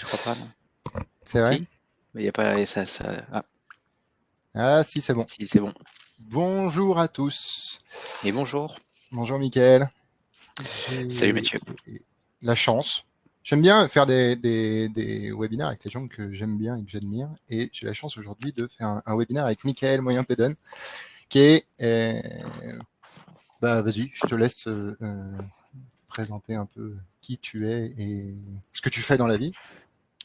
crois pas, non. C'est vrai? Si? Mais il n'y a pas Ah, Ah si, c'est bon. si, c'est bon. Bonjour à tous. Et bonjour. Bonjour Mickaël. Salut J'ai Mathieu. la chance. J'aime bien faire des webinaires avec les gens que j'aime bien et que j'admire. Et j'ai la chance aujourd'hui de faire un webinaire avec Mickaël Moyen-Pédon, qui est... bah vas-y, je te laisse présenter un peu qui tu es et ce que tu fais dans la vie.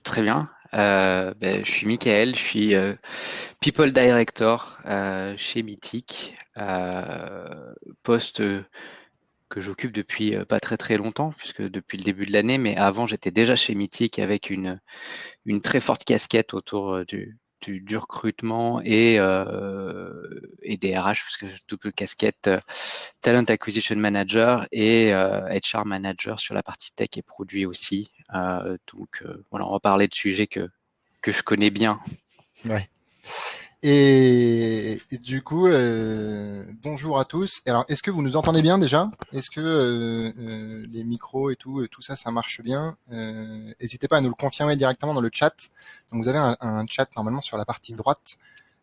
Très bien. Je suis Michael, je suis People Director chez Mythic, poste que j'occupe depuis pas très très longtemps, puisque depuis le début de l'année, mais avant j'étais déjà chez Mythic avec une très forte casquette autour du recrutement et des RH, puisque j'ai double casquette Talent Acquisition Manager et HR Manager sur la partie tech et produit aussi. Voilà, on va parler de sujets que je connais bien. Ouais. Et du coup, bonjour à tous. Alors, est-ce que vous nous entendez bien déjà? Est-ce que les micros et tout ça, ça marche bien? N'hésitez pas à nous le confirmer directement dans le chat. Donc, vous avez un chat normalement sur la partie droite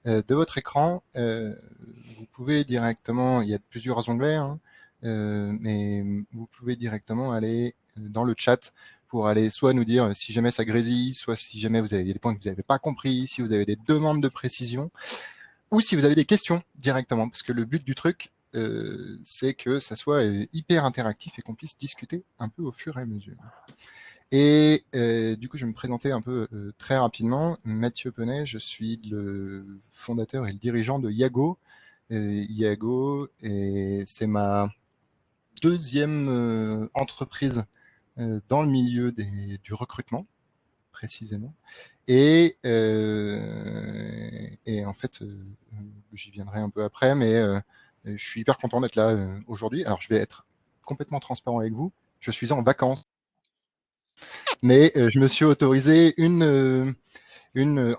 de votre écran. Vous pouvez directement, il y a plusieurs onglets, hein, mais vous pouvez directement aller dans le chat pour aller soit nous dire si jamais ça grésille, soit si jamais vous avez des points que vous n'avez pas compris, si vous avez des demandes de précision, ou si vous avez des questions directement, parce que le but du truc, c'est que ça soit hyper interactif et qu'on puisse discuter un peu au fur et à mesure. Et du coup, je vais me présenter un peu très rapidement. Mathieu Penet, je suis le fondateur et le dirigeant de Yago. Yago, c'est ma deuxième entreprise dans le milieu du recrutement, précisément. Et en fait, j'y viendrai un peu après, mais je suis hyper content d'être là aujourd'hui. Alors, je vais être complètement transparent avec vous. Je suis en vacances, mais je me suis autorisé une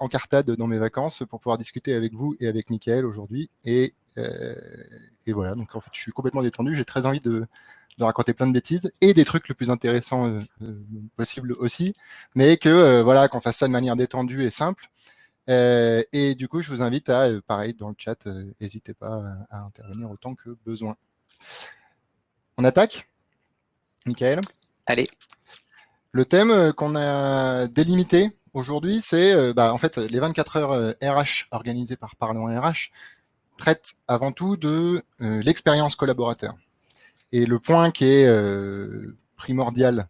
encartade dans mes vacances pour pouvoir discuter avec vous et avec Mickaël aujourd'hui. Et voilà, donc en fait, je suis complètement détendu. J'ai très envie de raconter plein de bêtises et des trucs le plus intéressants possible aussi, mais que voilà, qu'on fasse ça de manière détendue et simple. Et du coup, je vous invite à, pareil, dans le chat, n'hésitez pas à intervenir autant que besoin. On attaque, Mickaël? Allez. Le thème qu'on a délimité aujourd'hui, c'est en fait les 24 heures RH organisées par Parlons RH traitent avant tout de l'expérience collaborateur. Et le point qui est primordial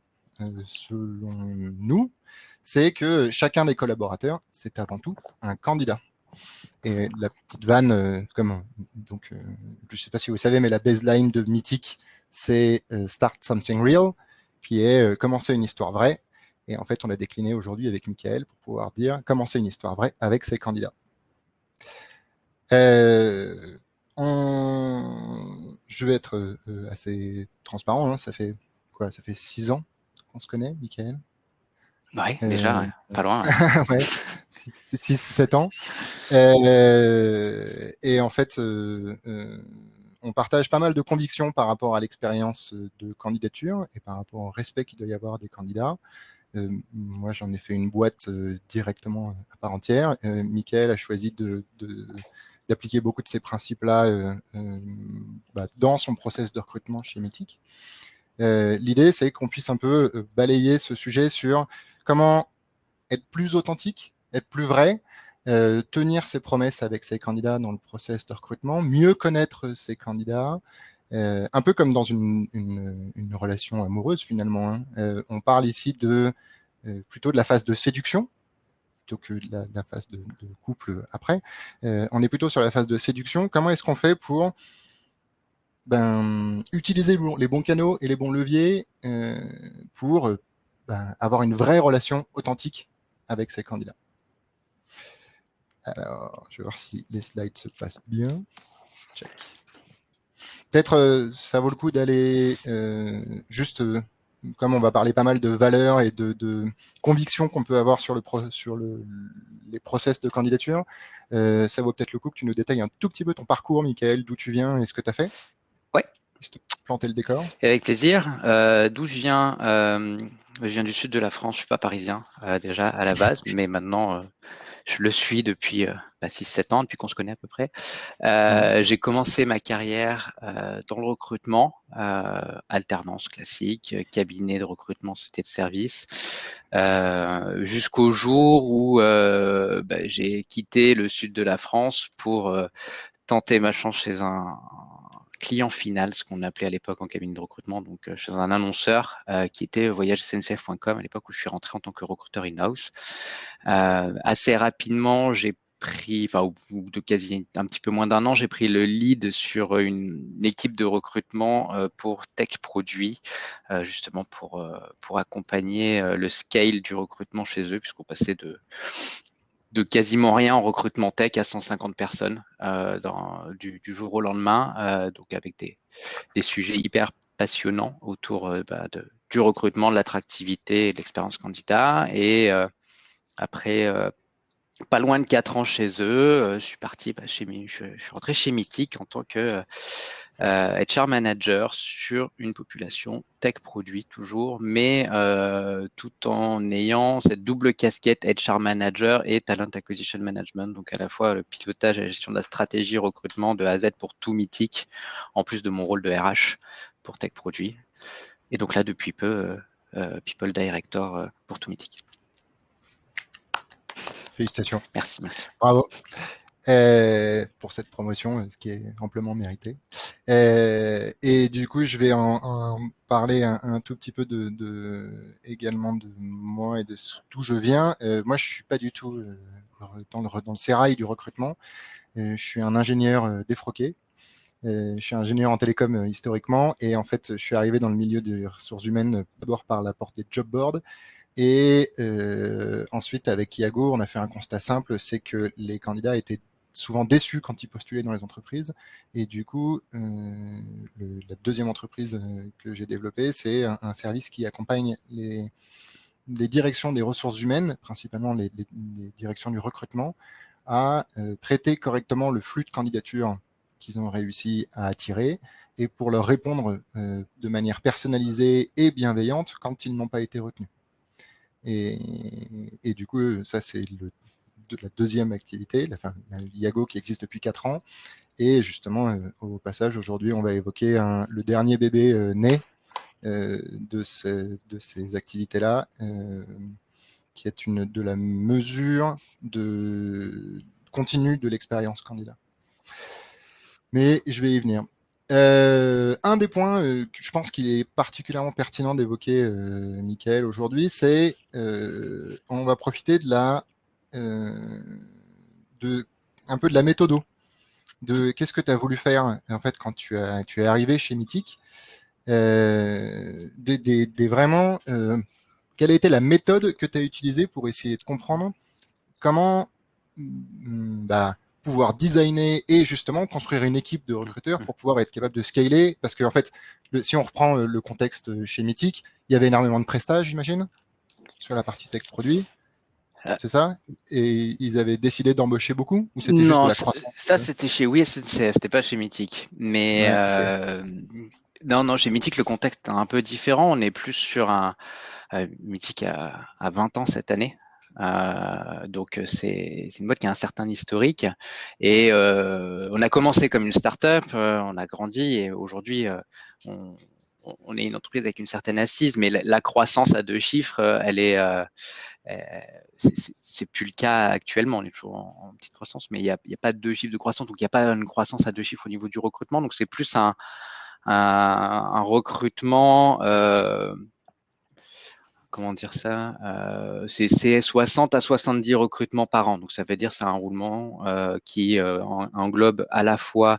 selon nous, c'est que chacun des collaborateurs, c'est avant tout un candidat. Et la petite vanne, je ne sais pas si vous savez, mais la baseline de Mythic, c'est Start Something Real, qui est commencer une histoire vraie. Et en fait, on l'a décliné aujourd'hui avec Mickaël pour pouvoir dire commencer une histoire vraie avec ses candidats. Je vais être assez transparent. Hein, ça fait 6 ans qu'on se connaît, Mickaël? Ouais, déjà, pas loin. Ouais. Ouais, 6-7 ans. Et en fait, on partage pas mal de convictions par rapport à l'expérience de candidature et par rapport au respect qu'il doit y avoir des candidats. Moi, j'en ai fait une boîte directement à part entière. Mickaël a choisi d'appliquer beaucoup de ces principes-là dans son process de recrutement chez Mythic. L'idée, c'est qu'on puisse un peu balayer ce sujet sur comment être plus authentique, être plus vrai, tenir ses promesses avec ses candidats dans le process de recrutement, mieux connaître ses candidats, un peu comme dans une relation amoureuse finalement. Hein. On parle ici plutôt de la phase de séduction plutôt que de la phase de couple après. On est plutôt sur la phase de séduction. Comment est-ce qu'on fait pour utiliser les bons canaux et les bons leviers pour avoir une vraie relation authentique avec ses candidats? Alors, je vais voir si les slides se passent bien. Check. Peut-être ça vaut le coup d'aller juste, comme on va parler pas mal de valeurs et de convictions qu'on peut avoir sur les process de candidature, ça vaut peut-être le coup que tu nous détailles un tout petit peu ton parcours, Mickaël, d'où tu viens et ce que tu as fait. Ouais. Juste planter le décor. Et avec plaisir. D'où je viens, Je viens du sud de la France, je suis pas parisien déjà à la base, mais maintenant je le suis depuis 6-7 ans, depuis qu'on se connaît à peu près. Ouais. J'ai commencé ma carrière dans le recrutement, alternance classique, cabinet de recrutement, société de service, jusqu'au jour où j'ai quitté le sud de la France pour tenter ma chance chez un client final, ce qu'on appelait à l'époque en cabinet de recrutement, donc chez un annonceur qui était voyagesncf.com à l'époque où je suis rentré en tant que recruteur in-house. Assez rapidement, j'ai pris, enfin au bout de quasi un petit peu moins d'un an, j'ai pris le lead sur une équipe de recrutement pour tech produit, justement pour accompagner le scale du recrutement chez eux, puisqu'on passait de quasiment rien en recrutement tech à 150 personnes du jour au lendemain, donc avec des sujets hyper passionnants autour du recrutement, de l'attractivité et de l'expérience candidat. Et après pas loin de 4 ans chez eux, je suis parti je suis rentré chez Mythic en tant que HR manager sur une population tech produit toujours, mais tout en ayant cette double casquette HR manager et talent acquisition management, donc à la fois le pilotage et la gestion de la stratégie recrutement de A à Z pour tout Mythic, en plus de mon rôle de RH pour tech produit. Et donc là, depuis peu, People Director pour tout Mythic. Félicitations. Merci, merci. Bravo. Pour cette promotion, ce qui est amplement mérité. Et du coup, je vais en parler un tout petit peu également de moi et de d'où je viens. Moi, je suis pas du tout dans le sérail du recrutement. Je suis un ingénieur défroqué. Je suis ingénieur en télécom historiquement, et en fait, je suis arrivé dans le milieu des ressources humaines d'abord par la porte des job boards. Et ensuite, avec Iago, on a fait un constat simple, c'est que les candidats étaient souvent déçus quand ils postulaient dans les entreprises. Et du coup, la deuxième entreprise que j'ai développée, c'est un service qui accompagne les directions des ressources humaines, principalement les directions du recrutement, à traiter correctement le flux de candidatures qu'ils ont réussi à attirer, et pour leur répondre de manière personnalisée et bienveillante quand ils n'ont pas été retenus. Et du coup, ça, c'est la deuxième activité, Iago, qui existe depuis 4 ans. Et justement, au passage, aujourd'hui, on va évoquer le dernier bébé né de ces activités-là, qui est de la mesure continue de l'expérience candidat. Mais je vais y venir. Un des points que je pense qu'il est particulièrement pertinent d'évoquer, Mickaël, aujourd'hui, c'est on va profiter un peu de la méthodo, de qu'est-ce que tu as voulu faire en fait quand tu es arrivé chez Mythic, vraiment quelle a été la méthode que tu as utilisée pour essayer de comprendre comment pouvoir designer et justement construire une équipe de recruteurs pour pouvoir être capable de scaler. Parce que en fait, si on reprend le contexte chez Mythic, il y avait énormément de prestats, j'imagine, sur la partie tech produit. C'est ça? Et ils avaient décidé d'embaucher beaucoup, ou c'était juste de Non, la croissance? ça c'était chez Oui SNCF, c'était pas chez Mythic. Mais Ouais, ok. non, chez Mythic, le contexte est un peu différent. On est plus sur Mythic a 20 ans cette année. Donc c'est une boîte qui a un certain historique. Et on a commencé comme une start-up, on a grandi et aujourd'hui on est une entreprise avec une certaine assise, mais la croissance à 2 chiffres, elle est c'est plus le cas actuellement. On est toujours en petite croissance, mais il y a pas de 2 chiffres de croissance, donc il n'y a pas une croissance à 2 chiffres au niveau du recrutement. Donc c'est plus un recrutement, comment dire ça, c'est 60 à 70 recrutements par an. Donc ça veut dire c'est un roulement qui englobe à la fois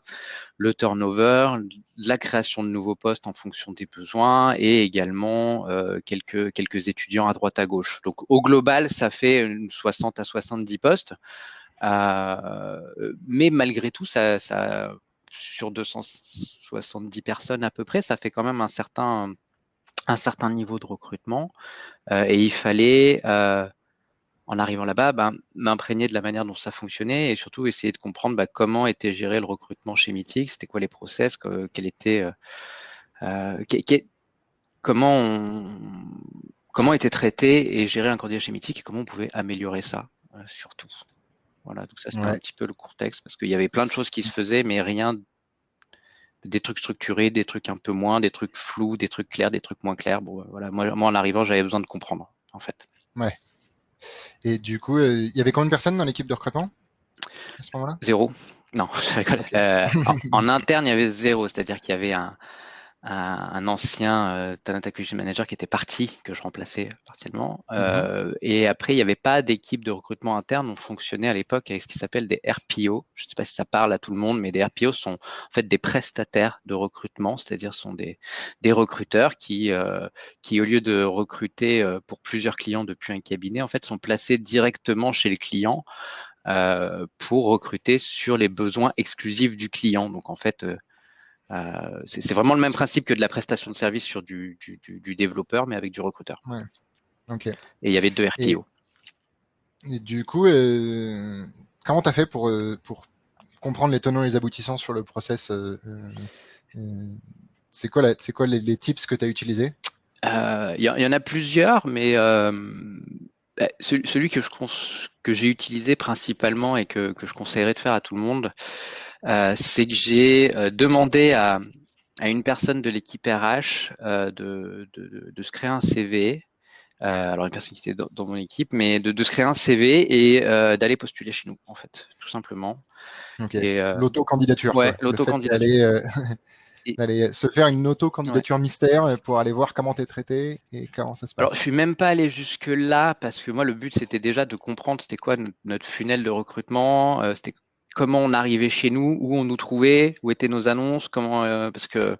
le turnover, la création de nouveaux postes en fonction des besoins et également quelques étudiants à droite à gauche. Donc au global, ça fait une 60 à 70 postes. Mais malgré tout, sur 270 personnes à peu près, ça fait quand même un certain niveau de recrutement. Et il fallait, en arrivant là-bas, m'imprégner de la manière dont ça fonctionnait et surtout essayer de comprendre comment était géré le recrutement chez Mythic, c'était quoi les process, quel était, comment comment était traité et géré un candidat chez Mythique et comment on pouvait améliorer ça, surtout. Voilà, donc ça c'était un Ouais. petit peu le contexte parce qu'il y avait plein de choses qui se faisaient, mais rien, des trucs structurés, des trucs un peu moins, des trucs flous, des trucs clairs, des trucs moins clairs. Bon, voilà, moi en arrivant, j'avais besoin de comprendre, en fait. Ouais. Et du coup, il y avait combien de personnes dans l'équipe de recrutement à ce moment-là? Zéro. Non, je rigole. Ok. En interne, il y avait zéro, c'est-à-dire qu'il y avait un ancien talent acquisition manager qui était parti, que je remplaçais partiellement. Mhm. Et après, il n'y avait pas d'équipe de recrutement interne. On fonctionnait à l'époque avec ce qui s'appelle des RPO. Je ne sais pas si ça parle à tout le monde, mais des RPO sont en fait des prestataires de recrutement, c'est-à-dire sont des recruteurs qui, au lieu de recruter pour plusieurs clients depuis un cabinet, en fait, sont placés directement chez le client pour recruter sur les besoins exclusifs du client. Donc, en fait, c'est vraiment le même principe que de la prestation de service sur du développeur, mais avec du recruteur. Ouais. Ok. Et il y avait 2 Et, RPO. et du coup, comment t'as fait pour comprendre les tenants et les aboutissants sur le process euh, c'est quoi les tips que tu as utilisés? Il y en a plusieurs, mais celui que j'ai utilisé principalement et que je conseillerais de faire à tout le monde, c'est que j'ai demandé à une personne de l'équipe RH de se créer un CV. Alors une personne qui était dans mon équipe, mais de se créer un CV et d'aller postuler chez nous, en fait, tout simplement. Ok. Et L'auto-candidature, ouais, quoi. Le fait l'autocandidature. Et d'aller se faire une ouais. auto-candidature mystère pour aller voir comment t'es traité et comment ça se Alors, je passe. suis même pas allé jusque là parce que moi, le but c'était déjà de comprendre c'était quoi notre funnel de recrutement, c'était comment on arrivait chez nous, où on nous trouvait, où étaient nos annonces, comment parce que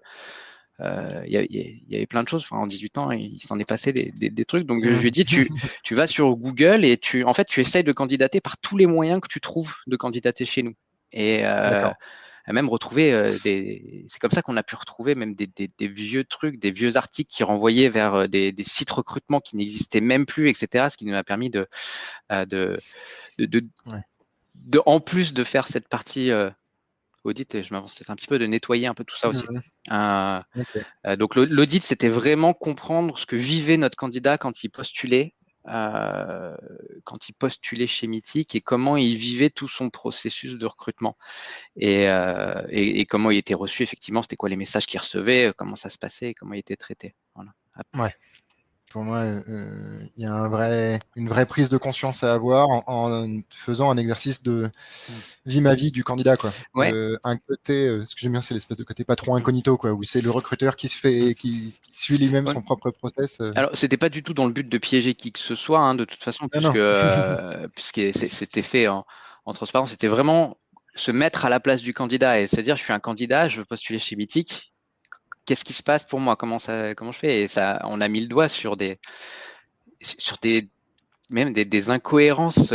il y avait plein de choses. Enfin, en 18 ans, il s'en est passé des trucs. Donc, je lui ai Mhm. dit, tu vas sur Google et en fait, tu essayes de candidater par tous les moyens que tu trouves de candidater chez nous. Et D'accord. même retrouver c'est comme ça qu'on a pu retrouver même des vieux trucs, des vieux articles qui renvoyaient vers des sites recrutement qui n'existaient même plus, etc. Ce qui nous a permis euh, de, de, de, Ouais. en plus de faire cette partie audit, et je m'avance peut-être un petit peu, de nettoyer un peu tout ça aussi. Mhm. Euh, Ok. donc l'audit, c'était vraiment comprendre ce que vivait notre candidat quand il postulait chez Mythic et comment il vivait tout son processus de recrutement et comment il était reçu effectivement, c'était quoi les messages qu'il recevait, comment ça se passait, comment il était traité. Voilà. Ouais. Pour moi, il y a une vraie prise de conscience à avoir en faisant un exercice de Mm. vie ma vie du candidat, quoi. Ouais. Un côté, ce que j'aime bien, c'est l'espèce de côté patron Mm. incognito, quoi, où c'est le recruteur Mm. qui suit lui-même Ouais. son propre process. Alors, c'était pas du tout dans le but de piéger qui que ce soit, hein, de toute façon, Non, non. puisque c'était fait en transparence, c'était vraiment se mettre à la place du candidat et se dire, je suis un candidat, je veux postuler chez Mythic, qu'est-ce qui se passe pour moi, comment je fais? Et ça, on a mis le doigt sur même des incohérences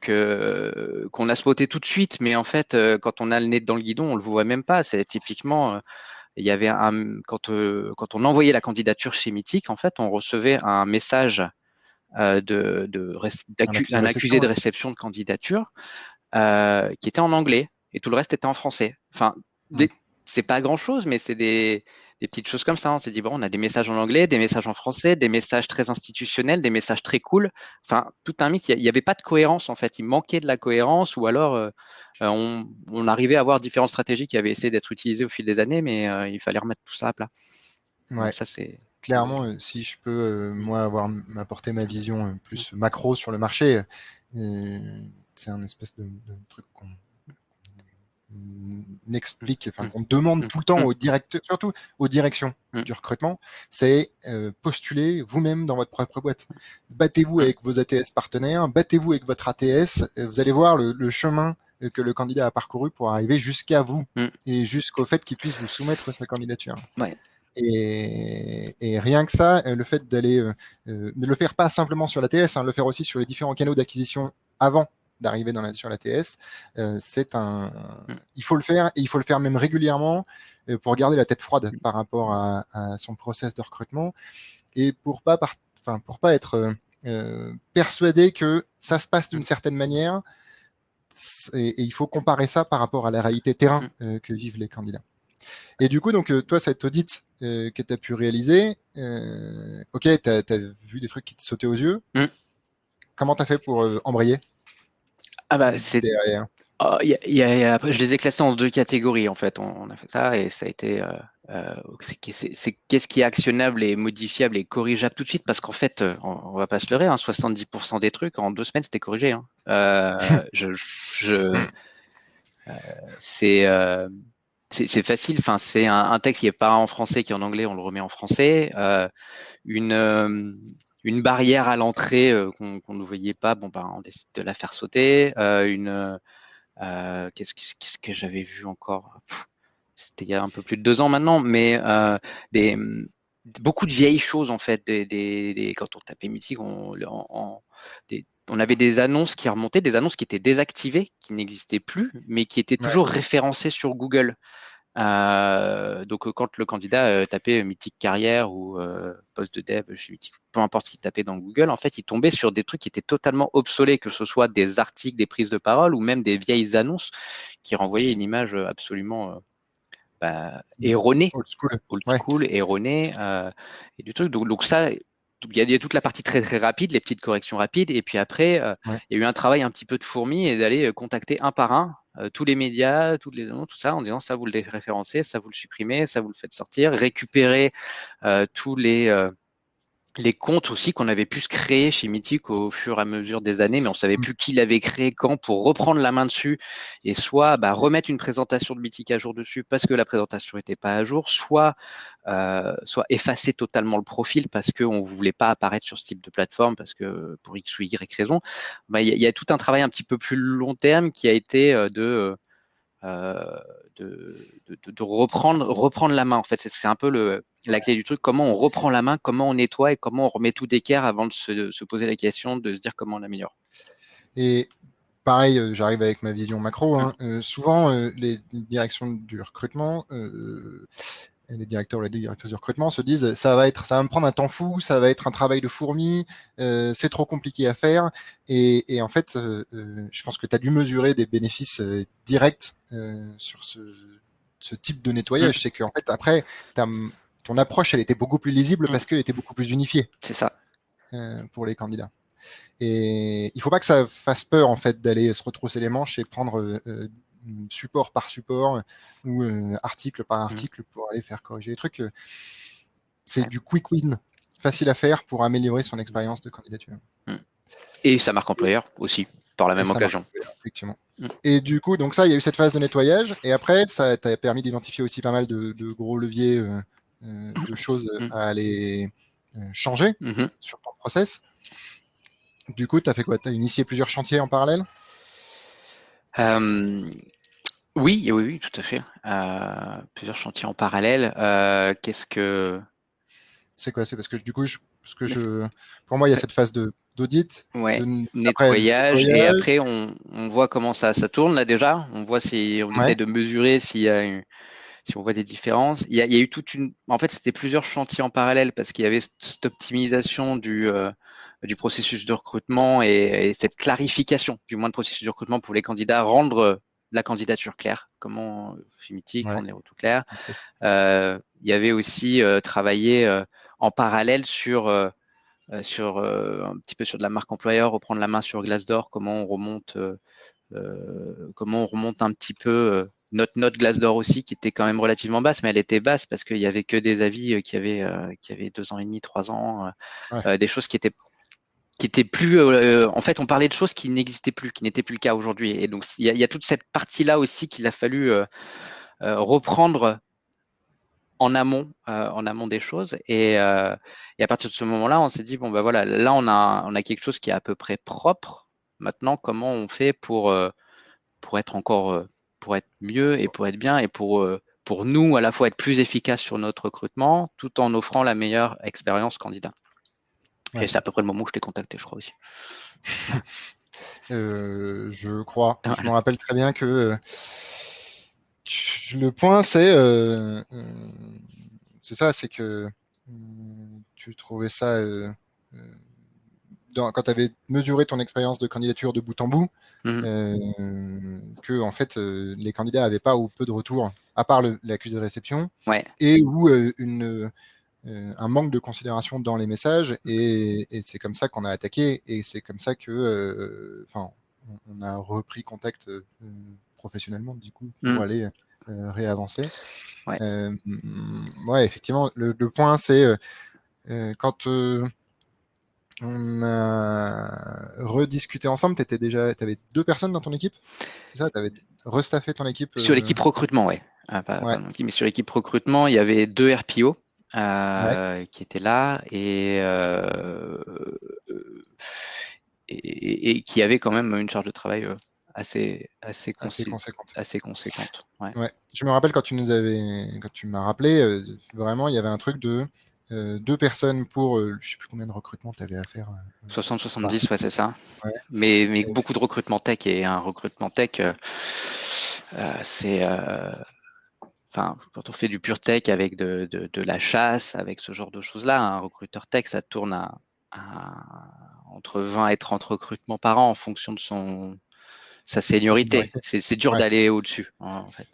qu'on a spoté tout de suite, mais en fait, quand on a le nez dans le guidon, on le voit même pas. C'est typiquement, il y avait quand on envoyait la candidature chez Mythic, en fait, on recevait un message Un accusé de un réception, accusé de ouais. réception de candidature qui était en anglais et tout le reste était en français. Enfin, Ouais. c'est pas grand-chose, mais c'est des petites choses comme ça. On s'est dit, bon, on a des messages en anglais, des messages en français, des messages très institutionnels, des messages très cool. Enfin, tout un mix. Il y avait pas de cohérence, en fait. Il manquait de la cohérence ou alors on arrivait à avoir différentes stratégies qui avaient essayé d'être utilisées au fil des années, mais il fallait remettre tout ça à plat. Donc Ouais. ça, c'est... Clairement, si je peux, Mm, moi, m'apporter ma vision mm, plus macro sur le marché, c'est un espèce de truc qu'on mm, explique, enfin mm, qu'on demande mm, tout le temps mm, aux directeurs, surtout aux directions mm, du recrutement, c'est postuler vous-même dans votre propre boîte. Battez-vous mm, avec vos ATS partenaires, battez-vous avec votre ATS, vous allez voir le chemin que le candidat a parcouru pour arriver jusqu'à vous mm. et jusqu'au fait qu'il puisse vous soumettre sa candidature. Ouais. Et rien que ça, le fait d'aller ne le faire pas simplement sur l'ATS, hein, le faire aussi sur les différents canaux d'acquisition avant d'arriver sur l'ATS, Mm, il faut le faire et il faut le faire même régulièrement pour garder la tête froide mm, par rapport à son process de recrutement et pour pas être persuadé que ça se passe d'une mm, certaine manière et il faut comparer ça par rapport à la réalité terrain mm. que vivent les candidats. Et du coup, donc toi, cet audit que tu as pu réaliser, ok, tu as vu des trucs qui te sautaient aux yeux. Mm. Comment tu as fait pour embrayer Ah bah c'est derrière? oh, après, je les ai classés en deux catégories en fait. On a fait ça et ça a été qu'est-ce qui est actionnable et modifiable et corrigeable tout de suite parce qu'en fait, on va pas se leurrer, hein, 70% des trucs en 2 semaines c'était corrigé. Hein. Je c'est c'est facile. Enfin, c'est un texte qui est pas en français, qui est en anglais, on le remet en français. Une une barrière à l'entrée qu'on ne voyait pas, bon ben on décide de la faire sauter. Qu'est-ce que j'avais vu encore? C'était il y a un peu plus de 2 ans maintenant, mais des beaucoup de vieilles choses en fait. Quand on tapait Mythique, on avait des annonces qui remontaient, des annonces qui étaient désactivées, qui n'existaient plus, mais qui étaient Ouais. toujours référencées sur Google. Donc quand le candidat tapait Mythique Carrière ou poste de dev chez Mythique, peu importe ce qu'il tapait dans Google, en fait, il tombait sur des trucs qui étaient totalement obsolètes, que ce soit des articles, des prises de parole ou même des vieilles annonces qui renvoyaient une image absolument erronée, Old school. old Ouais. school, erronée, et du truc. Donc ça, il y a toute la partie très très rapide, les petites corrections rapides, et puis après, Ouais. il y a eu un travail un petit peu de fourmi et d'aller contacter un par un tous les médias, toutes les annonces, tout ça, en disant ça vous le référencez, ça vous le supprimez, ça vous le faites sortir, récupérer tous les comptes aussi qu'on avait pu se créer chez Mythique au fur et à mesure des années, mais on savait Mm. plus qui l'avait créé quand pour reprendre la main dessus et soit remettre une présentation de Mythique à jour dessus parce que la présentation n'était pas à jour, soit effacer totalement le profil parce qu'on ne voulait pas apparaître sur ce type de plateforme parce que pour X ou Y raison. Y a tout un travail un petit peu plus long terme qui a été euh, de reprendre la main. En fait, c'est un peu la clé du truc. Comment on reprend la main, comment on nettoie et comment on remet tout d'équerre avant de se poser la question de se dire comment on l'améliore. Et pareil, j'arrive avec ma vision macro. Mmh. Hein. Souvent, les directions du recrutement, les directeurs ou les directrices du recrutement se disent ça va me prendre un temps fou, ça va être un travail de fourmi, c'est trop compliqué à faire. Et en fait, je pense que tu as dû mesurer des bénéfices directs sur ce type de Mmh. nettoyage. C'est qu'en fait, après, ton approche, elle était beaucoup plus lisible Mmh. parce qu'elle était beaucoup plus unifiée C'est ça. pour les candidats. Et il faut pas que ça fasse peur en fait d'aller se retrousser les manches et prendre support par support ou article par Mmh. article pour aller faire corriger les trucs. C'est Ouais. du quick win, facile à faire pour améliorer son expérience de candidature. Mmh. Et sa marque employeur aussi, par la Et même ça marche occasion. effectivement. Mmh. Et du coup, donc ça, il y a eu cette phase de nettoyage. Et après, ça t'a permis d'identifier aussi pas mal de gros leviers, de choses Mmh. à aller changer Mmh. sur ton process. Du coup, tu as fait quoi? Tu as initié plusieurs chantiers en parallèle? Euh, oui, oui, oui, tout à fait. Plusieurs chantiers en parallèle. Qu'est-ce que C'est quoi? C'est parce que du coup, pour moi, il y a cette phase de d'audit, Ouais, après le nettoyage et nettoyage. après on voit comment ça tourne là déjà. On voit si on essaie Ouais, de mesurer s'il y a si on voit des différences. Il y a eu en fait c'était plusieurs chantiers en parallèle parce qu'il y avait cette optimisation du processus de recrutement et cette clarification du moins de processus de recrutement pour les candidats, rendre la candidature claire. Comment chez Mythique, ouais. rendre les retours clairs. Donc ça, Il y avait aussi travaillé en parallèle un petit peu sur de la marque employeur, reprendre la main sur Glassdoor, comment on remonte un petit peu notre note Glassdoor aussi, qui était quand même relativement basse, mais elle était basse parce qu'il y avait que des avis qui avaient 2 ans et demi, 3 ans, ouais. des choses qui étaient plus. En fait, on parlait de choses qui n'existaient plus, qui n'étaient plus le cas aujourd'hui. Et donc, il y a toute cette partie-là aussi qu'il a fallu reprendre en amont des choses. Et à partir de ce moment-là, on s'est dit, bon, ben voilà, là, on a quelque chose qui est à peu près propre. Maintenant, comment on fait pour être encore, pour être mieux et pour être bien et pour nous, à la fois être plus efficace sur notre recrutement, tout en offrant la meilleure expérience candidat. Et Ouais. c'est à peu près le moment où je t'ai contacté, je crois aussi. Je crois. Je me Voilà. rappelle très bien que le point, c'est ça, c'est que tu trouvais ça quand tu avais mesuré ton expérience de candidature de bout en bout, que en fait les candidats n'avaient pas ou peu de retours, à part l'accusé de réception, Ouais. et ou un manque de considération dans les messages, et c'est comme ça qu'on a attaqué, et c'est comme ça que, on a repris contact professionnellement du coup pour aller réavancer. Ouais. Ouais, effectivement, le point c'est quand on a rediscuté ensemble, t'avais 2 personnes dans ton équipe, c'est ça? T'avais restaffé ton équipe Sur l'équipe recrutement, ouais. Pas Ouais, non plus, mais sur l'équipe recrutement, il y avait 2 RPO ouais, qui étaient là et qui avaient quand même une charge de travail assez, assez, assez consi- conséquente. assez conséquente. Ouais. Ouais, je me rappelle quand tu m'as rappelé, vraiment, il y avait un truc de 2 personnes pour, je sais plus combien de recrutements tu avais à faire. Par 60-70, ouais, c'est ça. ouais. Mais beaucoup de recrutement tech et un recrutement tech, c'est enfin, quand on fait du pur tech avec de la chasse, avec ce genre de choses-là, un recruteur tech, ça tourne entre 20 et 30 recrutements par an en fonction de sa Sa seniorité. seniorité. C'est dur Ouais, d'aller au-dessus, en fait.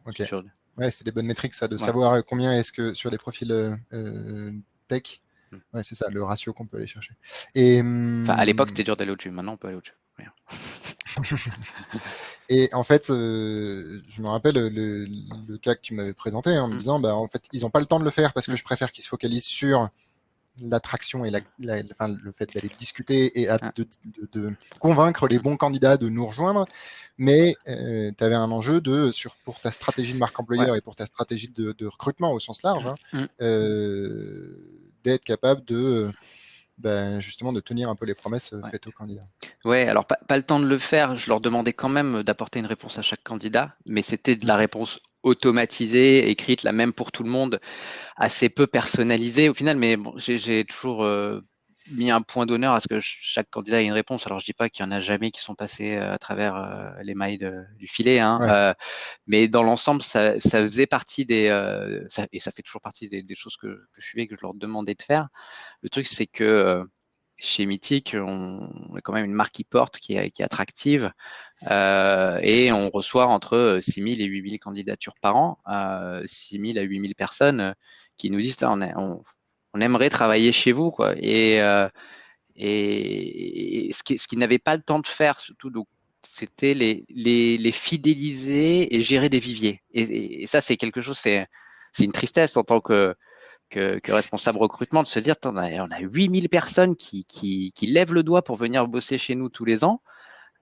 ok. C'est dur. Ouais, c'est des bonnes métriques, ça, de Ouais. savoir combien est-ce que sur des profils tech, Mm. ouais, c'est ça, le ratio qu'on peut aller chercher. Et, Enfin, à l'époque, c'était dur d'aller au-dessus. Maintenant, on peut aller au-dessus. Ouais. et en fait, je me rappelle le cas que tu m'avais présenté en me Mm. disant, bah, en fait, ils n'ont pas le temps de le faire parce que Mm. je préfère qu'ils se focalisent sur l'attraction et le fait d'aller discuter et Ah. de convaincre les Mm. bons candidats de nous rejoindre. Mais tu avais un enjeu pour ta stratégie de marque Ouais. employeur et pour ta stratégie de recrutement au sens large, hein, Mm. d'être capable justement de tenir un peu les promesses Ouais. faites aux candidats. Ouais, alors pas le temps de le faire. Je leur demandais quand même d'apporter une réponse à chaque candidat, mais c'était de la Mhm. réponse automatisée, écrite, la même pour tout le monde, assez peu personnalisée au final. Mais bon, j'ai toujours mis un point d'honneur à ce que chaque candidat ait une réponse. Alors je dis pas qu'il y en a jamais qui sont passés à travers les mailles du filet, hein, Ouais, mais dans l'ensemble, ça faisait partie et ça fait toujours partie des choses que je suivais, que je leur demandais de faire. Le truc, c'est que chez Mythic, on a quand même une marque qui porte, qui est attractive, et on reçoit entre 6 000 et 8 000 candidatures par an, 6 000 à 8 000 personnes qui nous disent on aimerait travailler chez vous, quoi. Et ce qui n'avait pas le temps de faire, surtout, donc, c'était les fidéliser et gérer des viviers. Et ça, c'est quelque chose, c'est une tristesse en tant que responsable recrutement de se dire, on a 8000 personnes qui lèvent le doigt pour venir bosser chez nous tous les ans.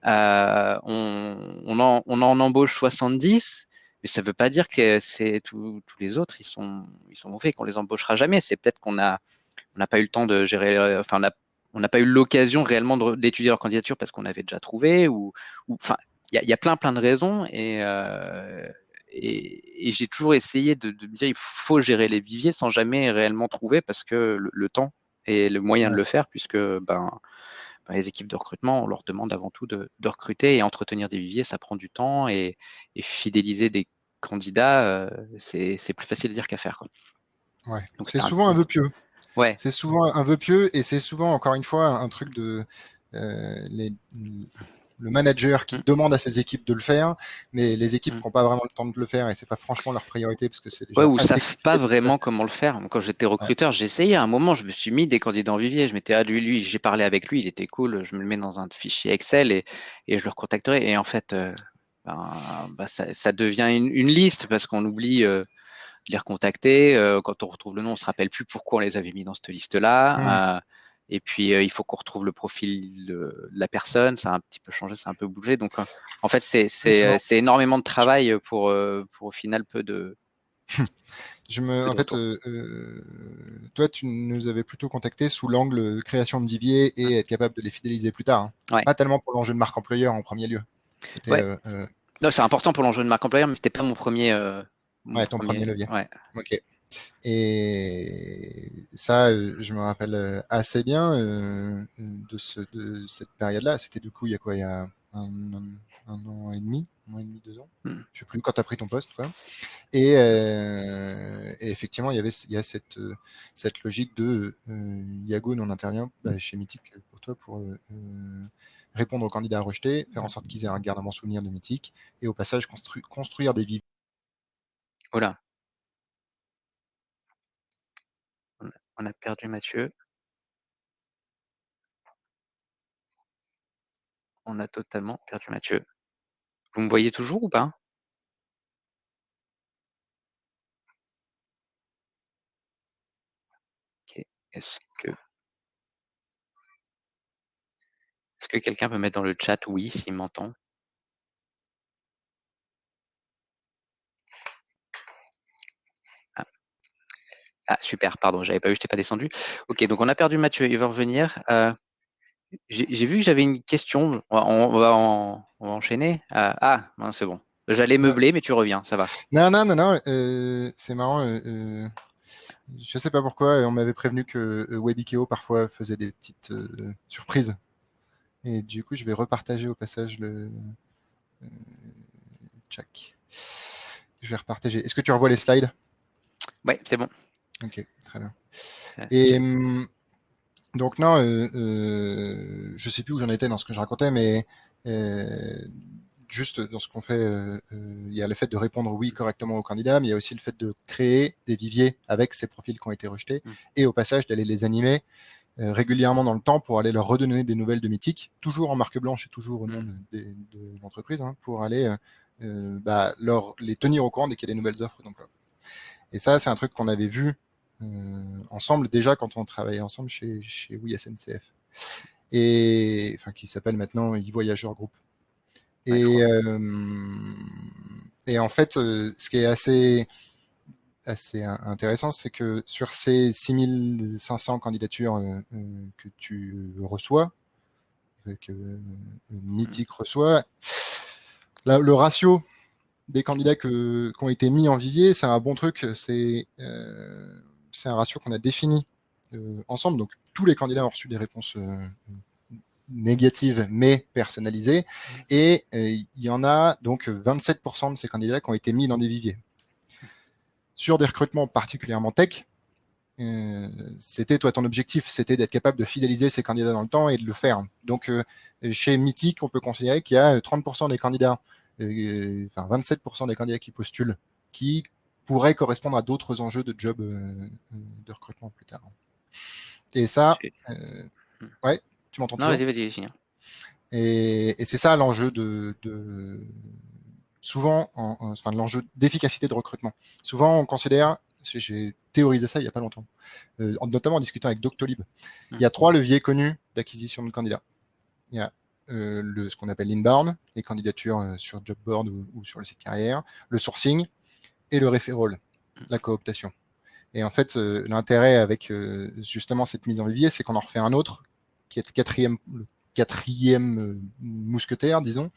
On en embauche 70, mais ça ne veut pas dire que tous les autres, ils sont mauvais, qu'on les embauchera jamais. C'est peut-être on n'a pas eu le temps de gérer, enfin, on n'a pas eu l'occasion réellement d'étudier leur candidature parce qu'on avait déjà trouvé, enfin, il y a plein de raisons et j'ai toujours essayé de me dire il faut gérer les viviers sans jamais réellement trouver parce que le temps est le moyen de ouais, le faire puisque les équipes de recrutement, on leur demande avant tout de recruter et entretenir des viviers, ça prend du temps et fidéliser des candidats, c'est plus facile à dire qu'à faire, quoi. ouais. Donc C'est c'était souvent un vœu pieux. ouais. C'est souvent un vœu pieux, et c'est souvent, encore une fois, un truc de le manager qui Mm, demande à ses équipes de le faire, mais les équipes mm. n'ont pas vraiment le temps de le faire, et c'est pas franchement leur priorité parce que c'est Ouais, déjà ou assez savent pas compliqué de le vraiment faire. comment le faire. Quand j'étais Ouais, recruteur, j'ai essayé. À un moment, je me suis mis des candidats en vivier. Je m'étais lui, j'ai parlé avec lui, il était cool. Je me le mets dans un fichier Excel et je le recontacterai. Et en fait, ça devient une liste parce qu'on oublie de les recontacter. Quand on retrouve le nom, on se rappelle plus pourquoi on les avait mis dans cette mmh, liste-là. Et puis, il faut qu'on retrouve le profil de la personne. Ça a un petit peu changé, ça a un peu bougé. Donc, en fait, effectivement. c'est énormément de travail pour au final En peu de fait, retour. toi, tu nous avais plutôt contacté sous l'angle création de vivier et être capable de les fidéliser plus tard, hein. Ouais, Pas tellement pour l'enjeu de marque employeur en premier lieu. C'était ouais. Non, c'est important pour l'enjeu de marque employeur, mais c'était pas mon ouais, ton premier premier. levier. Ouais. Ok. Et ça, je me rappelle assez bien de cette période-là. C'était du coup, il y a quoi? un an et demi, 2 ans. Mm. Je sais plus quand tu as pris ton poste, quoi. Et effectivement, il y a cette logique de Yagoun, on intervient chez Mythic pour toi pour répondre aux candidats rejetés, faire en sorte qu'ils aient un gardement souvenir de Mythic, et au passage construire des vies. Voilà. On a perdu Mathieu. On a totalement perdu Mathieu. Vous me voyez toujours ou pas? Ok. Est-ce que quelqu'un peut mettre dans le chat oui s'il m'entend? Ah super, pardon, j'avais pas vu, je t'ai pas descendu. Ok, donc on a perdu Mathieu, il va revenir. J'ai vu que j'avais une question. On va enchaîner. Non, c'est bon. J'allais meubler, mais tu reviens, ça va. Non, c'est marrant. Je sais pas pourquoi, on m'avait prévenu que Webikeo parfois faisait des petites surprises. Et du coup, je vais repartager au passage le check. Je vais repartager. Est-ce que tu revois les slides? Ouais, c'est bon. Ok, très bien. Affiché. Et donc non, je sais plus où j'en étais dans ce que je racontais, mais juste dans ce qu'on fait, il y a le fait de répondre oui correctement aux candidats, mais il y a aussi le fait de créer des viviers avec ces profils qui ont été rejetés, et au passage d'aller les animer régulièrement dans le temps pour aller leur redonner des nouvelles de Mythique, toujours en marque blanche et toujours au nom de l'entreprise, hein, pour aller les tenir au courant dès qu'il y a des nouvelles offres d'emploi. Et ça, c'est un truc qu'on avait vu ensemble déjà quand on travaillait ensemble chez Oui SNCF, et enfin qui s'appelle maintenant e-Voyageurs Group. Et en fait, ce qui est assez intéressant, c'est que sur ces 6500 candidatures que tu reçois, que Mythic reçoit, le ratio des candidats qui ont été mis en vivier, c'est un bon truc. C'est un ratio qu'on a défini ensemble. Donc, tous les candidats ont reçu des réponses négatives, mais personnalisées. Et il y en a donc 27% de ces candidats qui ont été mis dans des viviers. Sur des recrutements particulièrement tech, c'était toi ton objectif, c'était d'être capable de fidéliser ces candidats dans le temps et de le faire. Donc chez Mythic, on peut considérer qu'il y a 30% des candidats, 27% des candidats qui postulent, qui pourraient correspondre à d'autres enjeux de job de recrutement plus tard. Et ça, ouais, tu m'entends Non, toujours? vas-y, finis. Et c'est ça l'enjeu souvent, l'enjeu d'efficacité de recrutement. Souvent, on considère, j'ai théorisé ça il n'y a pas longtemps, notamment en discutant avec Doctolib. Il y a 3 leviers connus d'acquisition de candidats. Il y a ce qu'on appelle l'inbound, les candidatures sur Jobboard ou sur le site carrière, le sourcing et le referral, la cooptation. Et en fait, l'intérêt avec justement cette mise en vivier, c'est qu'on en refait un autre, qui est le quatrième mousquetaire, disons,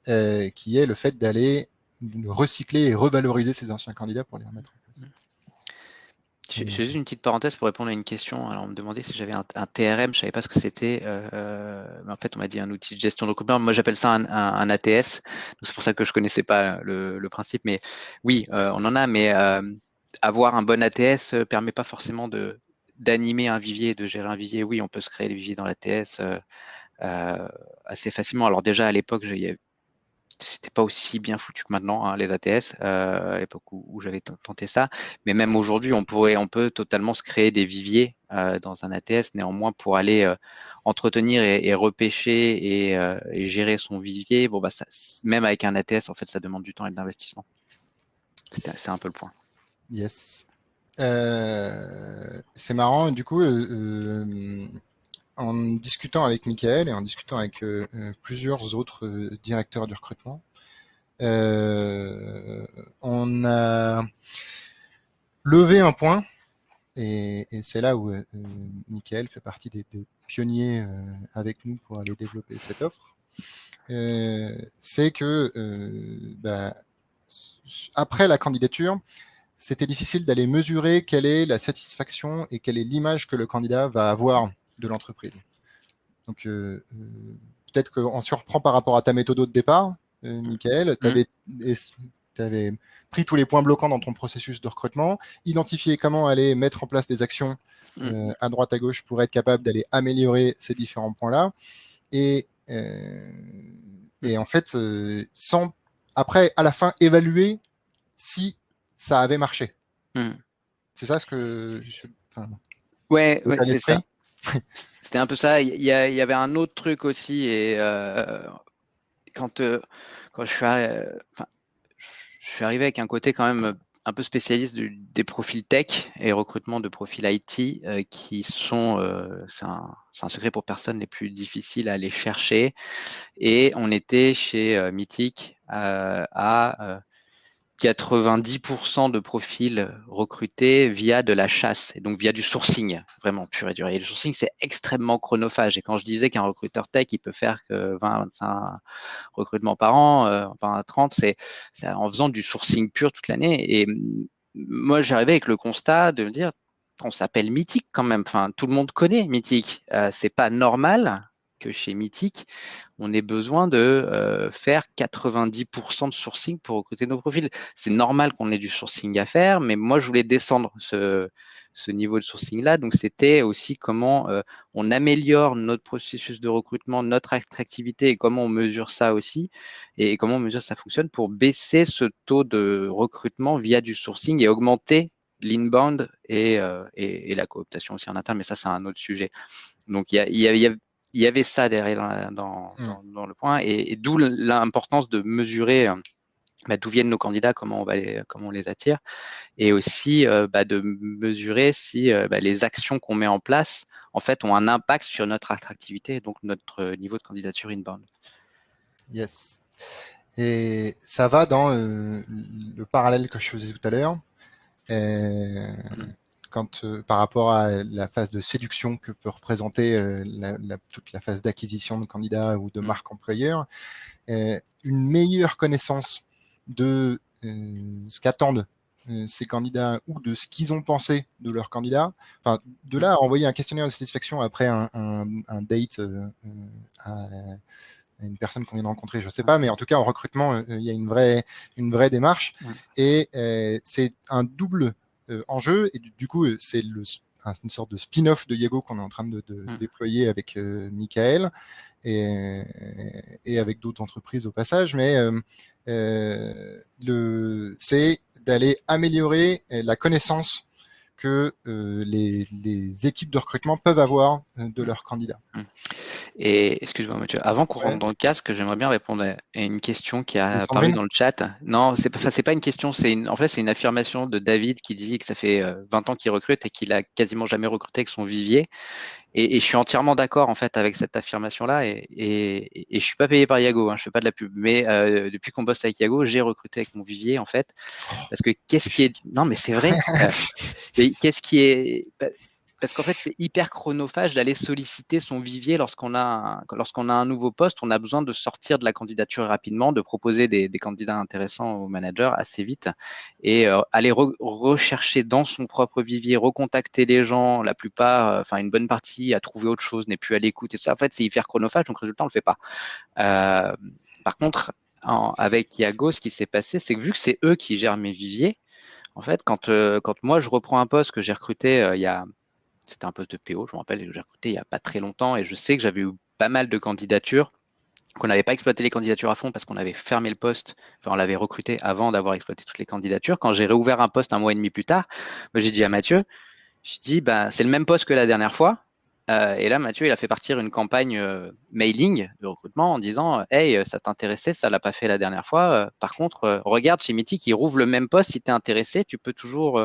qui est le fait d'aller recycler et revaloriser ces anciens candidats pour les remettre en place. J'ai juste une petite parenthèse pour répondre à une question. Alors, on me demandait si j'avais un TRM, je savais pas ce que c'était. Mais en fait, on m'a dit un outil de gestion de recrutement. Moi, j'appelle ça un ATS. C'est pour ça que je connaissais pas le principe. Mais oui, on en a. Mais avoir un bon ATS permet pas forcément d'animer un vivier, de gérer un vivier. Oui, on peut se créer des viviers dans l'ATS assez facilement. Alors déjà, à l'époque, c'était pas aussi bien foutu que maintenant, hein, les ATS, à l'époque où j'avais tenté ça. Mais même aujourd'hui, on peut totalement se créer des viviers dans un ATS. Néanmoins, pour aller entretenir et repêcher et gérer son vivier, bon bah même avec un ATS, en fait, ça demande du temps et de l'investissement. C'est un peu le point. Yes. C'est marrant, du coup, en discutant avec Michael et en discutant avec plusieurs autres directeurs du recrutement, on a levé un point, et c'est là où Michael fait partie des pionniers avec nous pour aller développer cette offre. C'est que après la candidature, c'était difficile d'aller mesurer quelle est la satisfaction et quelle est l'image que le candidat va avoir de l'entreprise. Donc peut-être qu'on se reprend par rapport à ta méthode de départ, Michael. Tu avais pris tous les points bloquants dans ton processus de recrutement, identifié comment aller mettre en place des actions à droite, à gauche pour être capable d'aller améliorer ces différents points-là. Et en fait, sans après, à la fin, évaluer si ça avait marché. C'est ça ce que Ouais, c'est ça. C'était un peu ça. Il y avait un autre truc aussi, et quand je suis arrivé avec un côté quand même un peu spécialiste des profils tech et recrutement de profils IT qui sont, c'est un secret pour personne, les plus difficiles à aller chercher. Et on était chez Mythic à 90% de profils recrutés via de la chasse, et donc via du sourcing, vraiment pur et dur. Et le sourcing, c'est extrêmement chronophage. Et quand je disais qu'un recruteur tech, il peut faire que 20-25 recrutements par an, enfin 30, c'est en faisant du sourcing pur toute l'année. Et moi, j'arrivais avec le constat de me dire, on s'appelle Mythic quand même. Enfin, tout le monde connaît Mythic. C'est pas normal que chez Mythic, on ait besoin de faire 90% de sourcing pour recruter nos profils. C'est normal qu'on ait du sourcing à faire, mais moi, je voulais descendre ce niveau de sourcing-là. Donc, c'était aussi comment on améliore notre processus de recrutement, notre attractivité et comment on mesure ça aussi et comment on mesure ça fonctionne pour baisser ce taux de recrutement via du sourcing et augmenter l'inbound et la cooptation aussi en interne, mais ça, c'est un autre sujet. Donc, il y avait ça derrière dans le point, et d'où l'importance de mesurer d'où viennent nos candidats, comment on les attire, et aussi de mesurer si les actions qu'on met en place en fait ont un impact sur notre attractivité et donc notre niveau de candidature inbound. Yes. Et ça va dans le parallèle que je faisais tout à l'heure. Par rapport à la phase de séduction que peut représenter toute la phase d'acquisition de candidats ou de marque employeur, une meilleure connaissance de ce qu'attendent ces candidats ou de ce qu'ils ont pensé de leurs candidats. Enfin, de là à envoyer un questionnaire de satisfaction après un date à une personne qu'on vient de rencontrer, je ne sais pas, mais en tout cas en recrutement, il y a une vraie démarche, et c'est un double enjeu, et du coup c'est une sorte de spin-off de Yago qu'on est en train de déployer avec Michael et avec d'autres entreprises au passage, mais c'est d'aller améliorer la connaissance que les équipes de recrutement peuvent avoir de leurs candidats. Et excuse-moi Mathieu, avant qu'on rentre dans le casque, j'aimerais bien répondre à une question qui a apparu dans le chat. Non, c'est pas une question, en fait c'est une affirmation de David qui dit que ça fait 20 ans qu'il recrute et qu'il a quasiment jamais recruté avec son vivier. Et je suis entièrement d'accord en fait avec cette affirmation-là, et je suis pas payé par Yago, hein, je fais pas de la pub, mais depuis qu'on bosse avec Yago, j'ai recruté avec mon vivier en fait, parce que non mais c'est vrai, mais parce qu'en fait, c'est hyper chronophage d'aller solliciter son vivier lorsqu'on a un nouveau poste. On a besoin de sortir de la candidature rapidement, de proposer des candidats intéressants au manager assez vite et aller rechercher dans son propre vivier, recontacter les gens. La plupart, enfin une bonne partie, a trouvé autre chose, n'est plus à l'écoute et tout ça. En fait, c'est hyper chronophage, donc résultat, on le fait pas. Par contre, avec Yago, ce qui s'est passé, c'est que vu que c'est eux qui gèrent mes viviers, en fait, quand moi je reprends un poste que j'ai recruté c'était un poste de PO, je me rappelle, que j'ai recruté il n'y a pas très longtemps, et je sais que j'avais eu pas mal de candidatures, qu'on n'avait pas exploité les candidatures à fond parce qu'on avait fermé le poste, enfin on l'avait recruté avant d'avoir exploité toutes les candidatures. Quand j'ai réouvert un poste un mois et demi plus tard, j'ai dit à Mathieu, c'est le même poste que la dernière fois. Et là, Mathieu, il a fait partir une campagne mailing de recrutement en disant Hey, ça t'intéressait, ça l'a pas fait la dernière fois. Par contre, regarde chez Mythic, ils rouvrent le même poste. Si tu es intéressé, tu peux toujours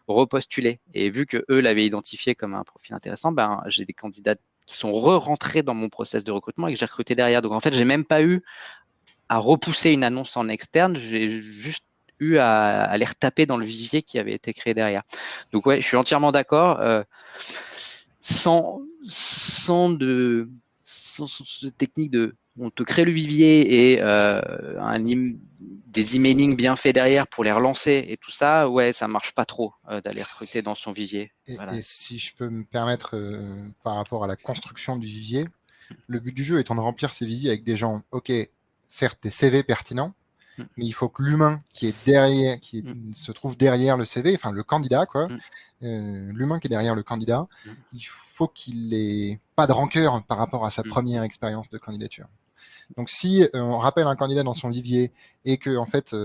repostuler. Et vu que eux l'avaient identifié comme un profil intéressant, j'ai des candidats qui sont re-rentrés dans mon process de recrutement et que j'ai recruté derrière. Donc en fait, j'ai même pas eu à repousser une annonce en externe. J'ai juste eu à les retaper dans le vivier qui avait été créé derrière. Donc ouais, je suis entièrement d'accord. Sans cette technique de on te crée le vivier et des emailing bien faits derrière pour les relancer et tout ça, ouais, ça marche pas trop d'aller recruter dans son vivier. Et si je peux me permettre par rapport à la construction du vivier, Le but du jeu étant de remplir ces viviers avec des gens, ok, certes des CV pertinents, mais il faut que l'humain qui est derrière, qui se trouve derrière le CV, enfin le candidat, quoi, l'humain qui est derrière le candidat, il faut qu'il ait pas de rancœur par rapport à sa première expérience de candidature. Donc si on rappelle un candidat dans son vivier et que en fait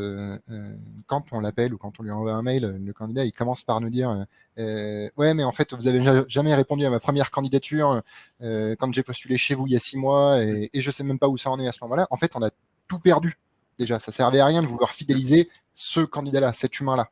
quand on l'appelle ou quand on lui envoie un mail, le candidat il commence par nous dire ouais mais en fait vous avez jamais répondu à ma première candidature quand j'ai postulé chez vous il y a 6 mois et je sais même pas où ça en est à ce moment-là. En fait on a tout perdu déjà. Ça servait à rien de vouloir fidéliser ce candidat-là, cet humain-là.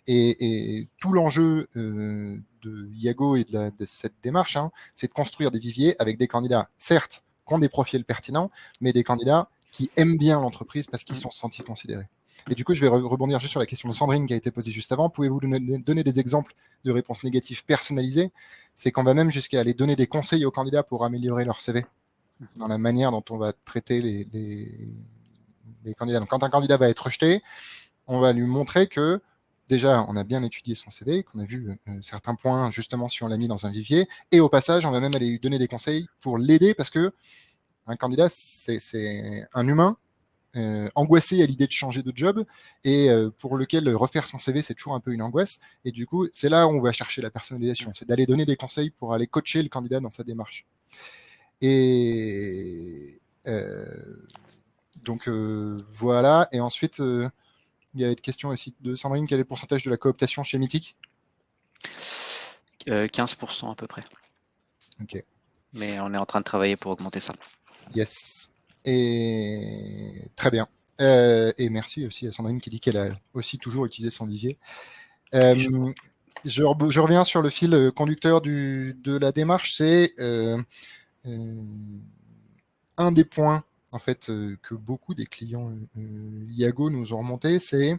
Et tout l'enjeu de Iago et de cette démarche, hein, c'est de construire des viviers avec des candidats, certes, qui ont des profils pertinents, mais des candidats qui aiment bien l'entreprise parce qu'ils sont sentis considérés. Et du coup, je vais rebondir juste sur la question de Sandrine qui a été posée juste avant. Pouvez-vous donner des exemples de réponses négatives personnalisées? C'est qu'on va même jusqu'à aller donner des conseils aux candidats pour améliorer leur CV dans la manière dont on va traiter les candidats. Donc, quand un candidat va être rejeté, on va lui montrer que déjà, on a bien étudié son CV, qu'on a vu certains points, justement, si on l'a mis dans un vivier. Et au passage, on va même aller lui donner des conseils pour l'aider parce que un candidat, c'est un humain angoissé à l'idée de changer de job et pour lequel refaire son CV, c'est toujours un peu une angoisse. Et du coup, c'est là où on va chercher la personnalisation. C'est d'aller donner des conseils pour aller coacher le candidat dans sa démarche. Et donc, voilà. Et ensuite, il y a une question aussi de Sandrine. Quel est le pourcentage de la cooptation chez Mythic? 15% à peu près. Ok. Mais on est en train de travailler pour augmenter ça. Yes. Et très bien. Et merci aussi à Sandrine qui dit qu'elle a aussi toujours utilisé son vivier. Je reviens sur le fil conducteur de la démarche. C'est un des points en fait que beaucoup des clients Iago nous ont remonté, c'est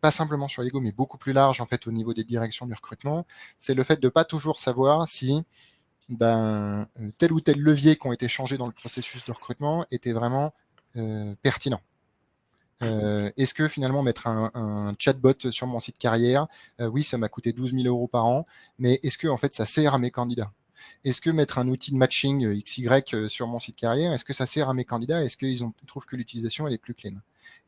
pas simplement sur Iago, mais beaucoup plus large en fait au niveau des directions du recrutement, c'est le fait de pas toujours savoir si tel ou tel levier qui ont été changés dans le processus de recrutement était vraiment pertinent. Est-ce que finalement mettre un chatbot sur mon site carrière, oui, ça m'a coûté 12 000 euros par an, mais est-ce que en fait ça sert à mes candidats? Est-ce que mettre un outil de matching XY sur mon site carrière, est-ce que ça sert à mes candidats? Est-ce qu'ils trouvent que l'utilisation elle est plus clean?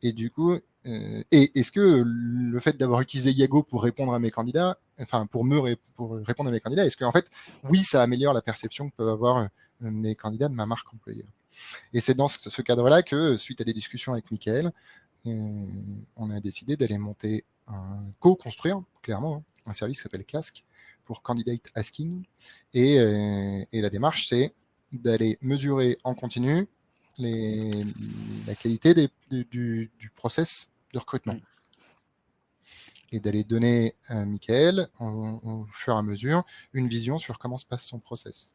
Et du coup, et est-ce que le fait d'avoir utilisé Yago pour répondre à mes candidats, enfin pour répondre à mes candidats, est-ce que en fait, oui, ça améliore la perception que peuvent avoir mes candidats de ma marque employeur? Et c'est dans ce cadre-là que, suite à des discussions avec Mickaël, on a décidé d'aller monter co-construire, clairement, un service qui s'appelle Casque pour Candidate Asking. Et la démarche, c'est d'aller mesurer en continu la qualité du process de recrutement. Et d'aller donner à Mickaël, au fur et à mesure, une vision sur comment se passe son process.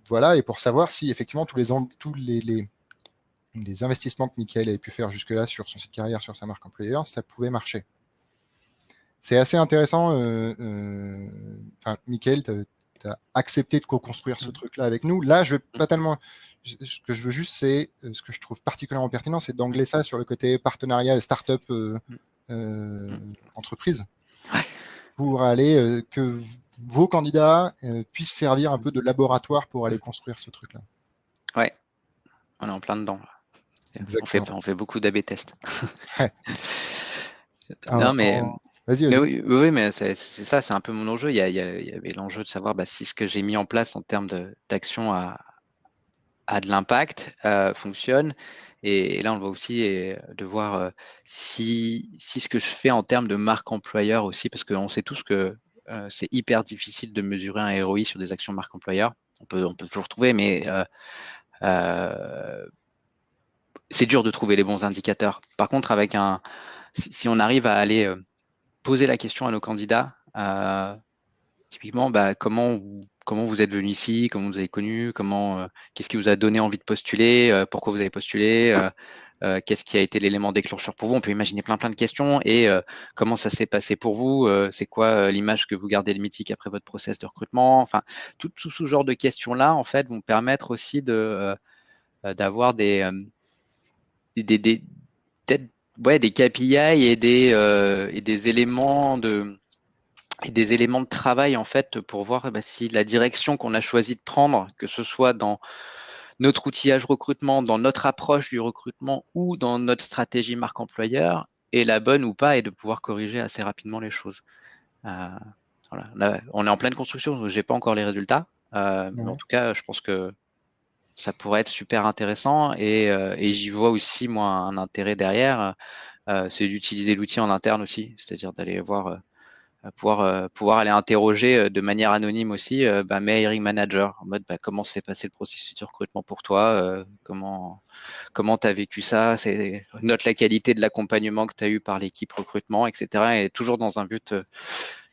Voilà, et pour savoir si effectivement tous les investissements que Mickaël avait pu faire jusque-là sur son site carrière, sur sa marque employeur, ça pouvait marcher. C'est assez intéressant. Mickaël, tu as accepté de co-construire ce truc-là avec nous. Là, je vais pas tellement. Ce que je veux juste, c'est ce que je trouve particulièrement pertinent, c'est d'angler ça sur le côté partenariat start-up entreprise pour aller que vos candidats puissent servir un peu de laboratoire pour aller construire ce truc-là. Ouais, on est en plein dedans. On fait beaucoup d'A/B tests. Non, mais vas-y. Oui, mais c'est ça, c'est un peu mon enjeu. Il y avait l'enjeu de savoir si ce que j'ai mis en place en termes d'action a de l'impact, fonctionne. Et là, on le voit aussi de voir si ce que je fais en termes de marque employeur aussi, parce qu'on sait tous que c'est hyper difficile de mesurer un ROI sur des actions marque employeur. On peut toujours trouver, mais c'est dur de trouver les bons indicateurs. Par contre, si on arrive à aller poser la question à nos candidats, typiquement, comment vous êtes venu ici, comment vous avez connu, qu'est-ce qui vous a donné envie de postuler, pourquoi vous avez postulé, qu'est-ce qui a été l'élément déclencheur pour vous. On peut imaginer plein de questions et comment ça s'est passé pour vous, c'est quoi l'image que vous gardez de Mythic après votre process de recrutement. Enfin, tout ce genre de questions-là, en fait, vont permettre aussi d'avoir peut-être des KPI et des éléments et des éléments de travail en fait pour voir si la direction qu'on a choisi de prendre, que ce soit dans notre outillage recrutement, dans notre approche du recrutement ou dans notre stratégie marque employeur est la bonne ou pas et de pouvoir corriger assez rapidement les choses. Euh, voilà. Là, on est en pleine construction, donc j'ai pas encore les résultats, mais en Ouais. tout cas, je pense que ça pourrait être super intéressant et j'y vois aussi moi un intérêt derrière, c'est d'utiliser l'outil en interne aussi, c'est-à-dire d'aller voir pouvoir aller interroger de manière anonyme aussi mes hiring managers en mode comment s'est passé le processus de recrutement pour toi, comment tu as vécu ça, c'est note la qualité de l'accompagnement que tu as eu par l'équipe recrutement, etc. Et toujours dans un but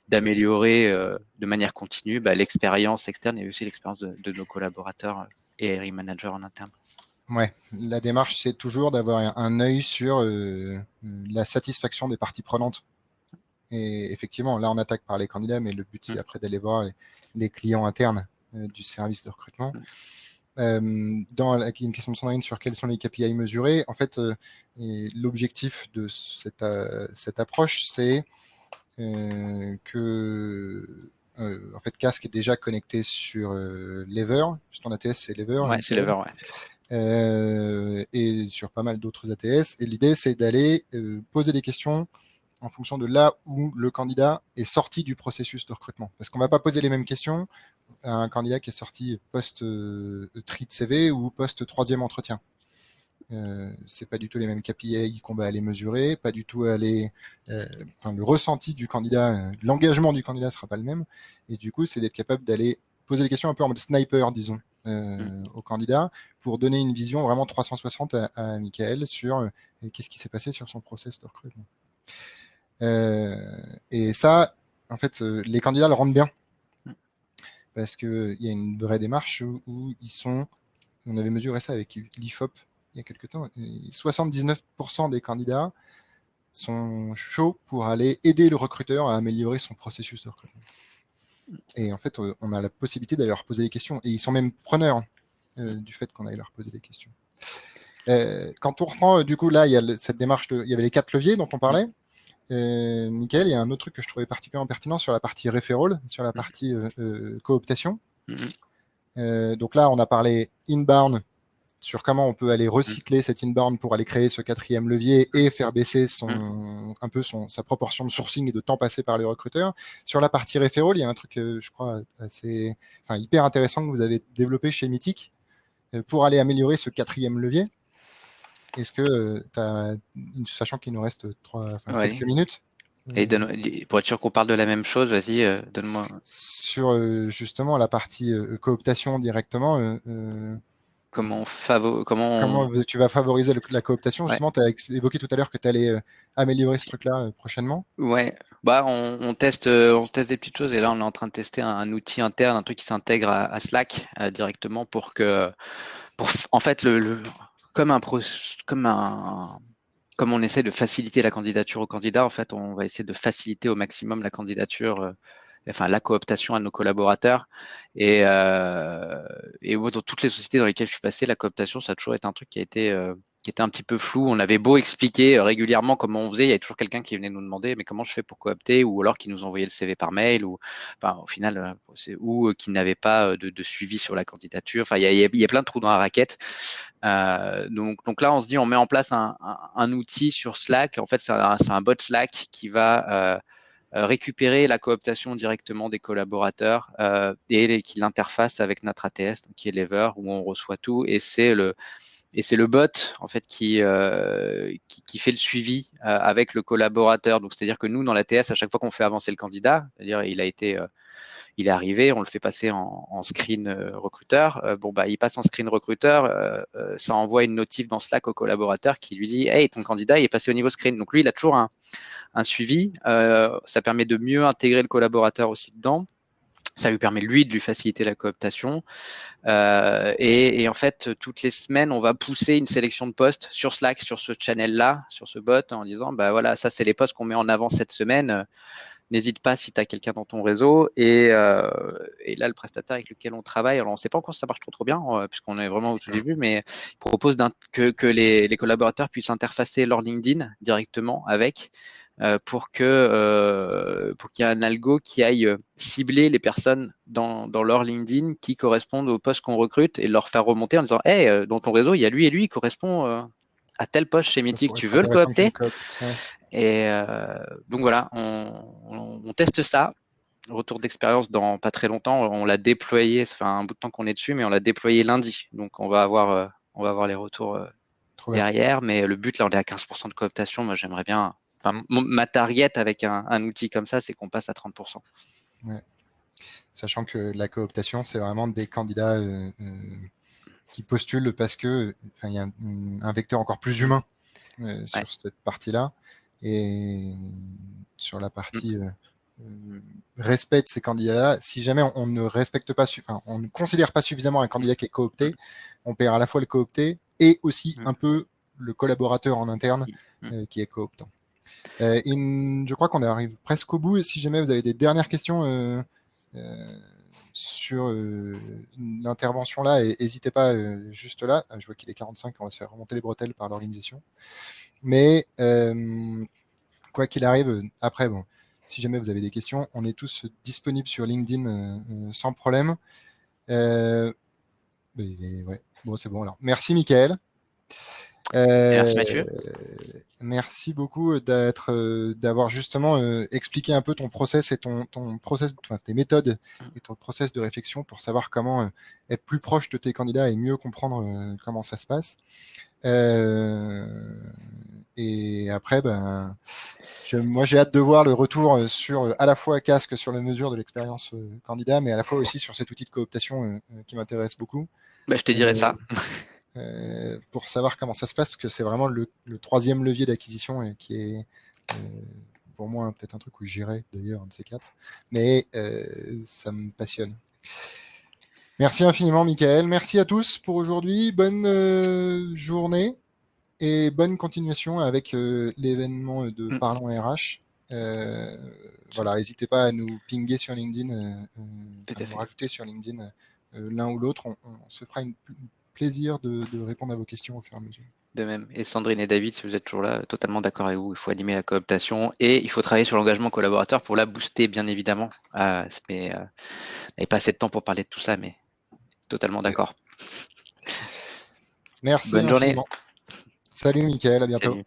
d'améliorer de manière continue l'expérience externe et aussi l'expérience de nos collaborateurs et hiring managers en interne. Ouais, la démarche, c'est toujours d'avoir un œil sur la satisfaction des parties prenantes. Et effectivement, là, on attaque par les candidats, mais le but, c'est après d'aller voir les clients internes du service de recrutement. Dans une question de Sandrine sur quels sont les KPI mesurés, en fait, l'objectif de cette approche, c'est que en fait, Casque est déjà connecté sur Lever, juste en ATS, c'est Lever, Ouais, c'est Lever, ouais. Et sur pas mal d'autres ATS. Et l'idée, c'est d'aller poser des questions en fonction de là où le candidat est sorti du processus de recrutement. Parce qu'on ne va pas poser les mêmes questions à un candidat qui est sorti post-tri de CV ou post-troisième entretien. C'est pas du tout les mêmes KPI qu'on va aller mesurer, pas du tout aller, le ressenti du candidat, l'engagement du candidat sera pas le même. Et du coup, c'est d'être capable d'aller poser des questions un peu en mode sniper, disons, au candidat pour donner une vision vraiment 360 à Michael sur qu'est-ce qui s'est passé sur son process de recrutement. Et ça, en fait, les candidats le rendent bien parce qu'il y a une vraie démarche où ils sont. On avait mesuré ça avec l'IFOP il y a quelques temps. 79% des candidats sont chauds pour aller aider le recruteur à améliorer son processus de recrutement. Et en fait, on a la possibilité d'aller leur poser des questions. Et ils sont même preneurs du fait qu'on aille leur poser des questions. Quand on reprend, du coup, là, il y a cette démarche il y avait les 4 leviers dont on parlait. Nickel, il y a un autre truc que je trouvais particulièrement pertinent sur la partie referral, sur la partie cooptation. Donc là, on a parlé inbound, sur comment on peut aller recycler cette inbound pour aller créer ce quatrième levier et faire baisser sa proportion de sourcing et de temps passé par les recruteurs. Sur la partie referral, il y a un truc, je crois, hyper intéressant que vous avez développé chez Mythic pour aller améliorer ce quatrième levier. Est-ce que sachant qu'il nous reste quelques minutes, et pour être sûr qu'on parle de la même chose, vas-y, donne-moi. Sur justement la partie cooptation directement, Comment tu vas favoriser la cooptation? Ouais. Justement, tu as évoqué tout à l'heure que tu allais améliorer ce truc-là prochainement. Ouais, on teste des petites choses et là on est en train de tester un outil interne, un truc qui s'intègre à Slack directement en fait comme on essaie de faciliter la candidature au candidat, en fait on va essayer de faciliter au maximum la candidature, enfin la cooptation à nos collaborateurs et moi, dans toutes les sociétés dans lesquelles je suis passé, la cooptation ça a toujours été un truc qui était un petit peu flou. On avait beau expliquer régulièrement comment on faisait, il y avait toujours quelqu'un qui venait nous demander mais comment je fais pour coopter, ou alors qui nous envoyait le CV par mail, ou enfin au final qui n'avait pas de suivi sur la candidature. Enfin il y a plein de trous dans la raquette. Donc là on se dit on met en place un outil sur Slack. En fait c'est un bot Slack qui va récupérer la cooptation directement des collaborateurs et qui l'interface avec notre ATS, qui est Lever, où on reçoit tout, et c'est le bot en fait qui fait le suivi avec le collaborateur. Donc c'est-à-dire que nous dans l'ATS, à chaque fois qu'on fait avancer le candidat, c'est-à-dire il est arrivé, on le fait passer en screen recruteur. Il passe en screen recruteur, ça envoie une notif dans Slack au collaborateur qui lui dit hey, ton candidat il est passé au niveau screen. Donc lui il a toujours un suivi. Ça permet de mieux intégrer le collaborateur aussi dedans. Ça lui permet, lui, de lui faciliter la cooptation. Et en fait, toutes les semaines, on va pousser une sélection de postes sur Slack, sur ce channel-là, sur ce bot, en disant, voilà, ça, c'est les postes qu'on met en avant cette semaine. N'hésite pas si tu as quelqu'un dans ton réseau. Et là, le prestataire avec lequel on travaille, alors on ne sait pas encore si ça marche trop bien, puisqu'on est vraiment au tout début, mais il propose que les collaborateurs puissent interfacer leur LinkedIn directement avec. pour qu'il y ait un algo qui aille cibler les personnes dans leur LinkedIn qui correspondent au poste qu'on recrute et leur faire remonter en disant hey, dans ton réseau, il y a lui et lui qui correspond à tel poste chez Ça Mythic, pourrait tu être veux le intéressant que tu le coopter? cooptes. Ouais. Et donc voilà, on teste ça. Retour d'expérience dans pas très longtemps. On l'a déployé, ça fait un bout de temps qu'on est dessus, mais on l'a déployé lundi. Donc on va avoir les retours Trop bien. derrière. Mais le but, là, on est à 15% de cooptation. Moi, j'aimerais bien. Enfin, ma target avec un outil comme ça, c'est qu'on passe à 30%. Ouais. Sachant que la cooptation, c'est vraiment des candidats qui postulent parce que, enfin, il y a un vecteur encore plus humain Ouais. sur cette partie-là, et sur la Mm. partie respect de ces candidats-là. Si jamais on ne respecte pas, enfin, on ne considère pas suffisamment un candidat qui est Mm. coopté, on perd à la fois le coopté et aussi Mm. un peu le collaborateur en interne Mm. qui est cooptant. Je crois qu'on arrive presque au bout. Et si jamais vous avez des dernières questions euh, sur l'intervention là, n'hésitez pas juste là. Je vois qu'il est 45, on va se faire remonter les bretelles par l'organisation. Mais quoi qu'il arrive, après, bon, si jamais vous avez des questions, on est tous disponibles sur LinkedIn sans problème. Ouais. Bon, c'est bon alors. Merci, Michael. Merci Mathieu. Merci beaucoup d'avoir justement expliqué un peu ton process et ton process, enfin, tes méthodes et ton process de réflexion pour savoir comment être plus proche de tes candidats et mieux comprendre comment ça se passe. Et après, ben, moi, j'ai hâte de voir le retour sur à la fois casque sur la mesure de l'expérience candidat, mais à la fois aussi sur cet outil de cooptation qui m'intéresse beaucoup. Bah, je te dirai ça. Pour savoir comment ça se passe, parce que c'est vraiment le troisième levier d'acquisition qui est pour moi peut-être un truc où j'irai d'ailleurs, un de ces quatre, mais ça me passionne. Merci infiniment, Michael. Merci à tous pour aujourd'hui. Bonne journée et bonne continuation avec l'événement de Mm. Parlons RH. Voilà, n'hésitez pas à nous pinguer sur LinkedIn, Tout à à nous fait. rajouter sur LinkedIn l'un ou l'autre. On se fera un plaisir de répondre à vos questions au fur et à mesure. De même. Et Sandrine et David, si vous êtes toujours là, totalement d'accord avec vous. Il faut animer la cooptation et il faut travailler sur l'engagement collaborateur pour la booster, bien évidemment. Mais n'avez pas assez de temps pour parler de tout ça, mais totalement d'accord. Merci Bonne journée. infiniment. Salut Mickaël, à bientôt. Salut.